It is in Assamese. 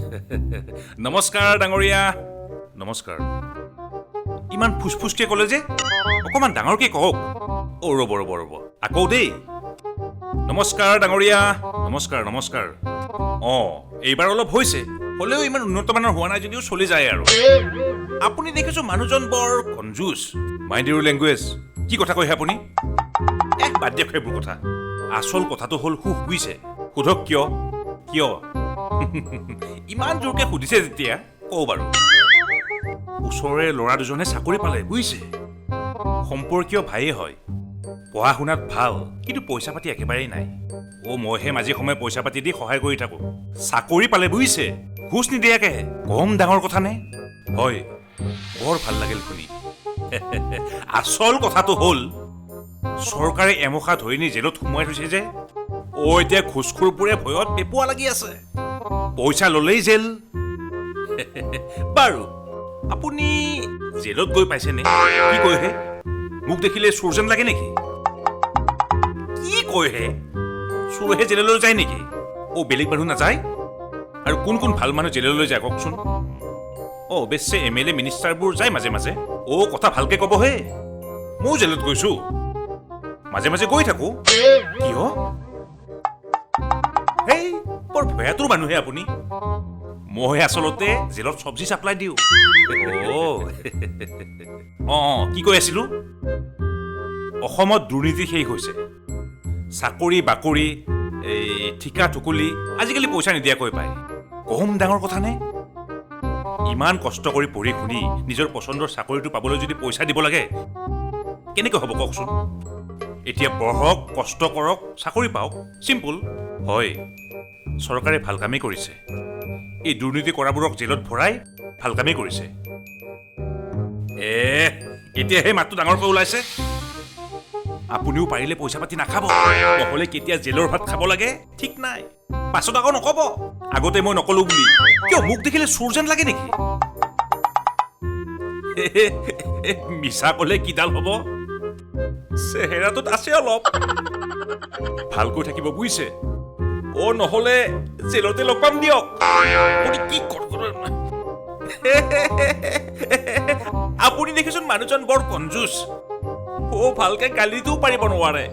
নমস্কাৰ ডাঙৰীয়া। নমস্কাৰ। ইমান ফুচফুচকে ক'লে যে অকণমান ডাঙৰকে কওক। ৰ'ব ৰ'ব ৰ'ব আকৌ দেই। নমস্কাৰ ডাঙৰীয়া। নমস্কাৰ নমস্কাৰ। এইবাৰ অলপ হৈছে, হ'লেও ইমান উন্নত মানৰ হোৱা নাই যদিও চলি যায় আৰু। আপুনি দেখিছোঁ মানুহজন বৰ কনজুচ। মাইণ্ড ইউৰ লেংগুৱেজ। কি কথা কয় আপুনি? বাদ দিয়ক সেইবোৰ কথা। আচল কথাটো হ'ল সুখ বুজিছে। সোধক কিয়? কিয়? ইমান জোৰকে সুধিছে যেতিয়া কওঁ বাৰু। ওচৰৰে ল'ৰা দুজনে চাকৰি পালে বুজিছে। সম্পৰ্কীয় ভাইয়ে হয়। পঢ়া শুনাত ভাল, কিন্তু পইচা পাতি একেবাৰেই নাই। মইহে মাজে সময়ে পইচা পাতি দি সহায় কৰি থাকোঁ। চাকৰি পালে বুজিছে, ঘোচ নিদিয়াকে। কম ডাঙৰ কথা নে? হয়, বৰ ভাল লাগিল শুনি। আচল কথাটো হ'ল চৰকাৰে এমখা ধৰি নি জেলত সোমোৱাই থৈছে যে। এতিয়া ঘোচখোৰবোৰে ভয়ত পেপুৱা লাগি আছে। পইচা ল'লেই জেল। বাৰু আপুনি জেলত গৈ পাইছেনে? কি কয়হে? মোক দেখিলে চোৰ যেন লাগে নেকি? কি কয়হে? চোৰহে জেললৈ যায় নেকি? বেলেগ মানুহ নাযায়? আৰু কোন কোন ভাল মানুহ জেললৈ যায় কওকচোন? অৱশ্যে MLA মিনিষ্টাৰবোৰ যায় মাজে মাজে। কথা ভালকে ক'বহে। ময়ো জেলত গৈছো, মাজে মাজে গৈ থাকো। কিয়? বৰ ভয়াতুৰ মানুহে আপুনি। মই আচলতে জেলত চব্জি চাপ্লাই দিওঁ। কি কৈ আছিলো? অসমত দুৰ্নীতি শেষ হৈছে। চাকৰি বাকৰি, ঠিকা ঠুকুলি আজিকালি পইচা নিদিয়াকৈ পায়। কম ডাঙৰ কথা নে? ইমান কষ্ট কৰি পঢ়ি শুনি নিজৰ পচন্দৰ চাকৰিটো পাবলৈ যদি পইচা দিব লাগে, কেনেকৈ হ'ব কওকচোন? এতিয়া পঢ়ক, কষ্ট কৰক, চাকৰি পাওক, চিম্পুল। হয়, চৰকাৰে ভাল কামেই কৰিছে। এই দুৰ্নীতি কৰাবোৰক জেলত ভৰাই ভাল কামেই কৰিছে। এতিয়াহে মাতটো ডাঙৰকৈ ওলাইছে। আপুনিও পাৰিলে পইচা পাতি নাখাব, নহ'লে কেতিয়া জেলৰ ভাত খাব লাগে ঠিক নাই। পাছত আকৌ নক'ব আগতে মই নকলো বুলি। কিয় মোক দেখিলে চোৰ যেন লাগে নেকি? মিছা ক'লে কিডাল হ'ব? চেহেৰাটোত আছে অলপ। ভালকৈ থাকিব বুজিছে। নহ'লে জেলতে লগ পাম দিয়ক। কি আপুনি দেখিছোন মানুহজন বৰ কনজুচ। ভালকে গালিটোও পাৰিব নোৱাৰে।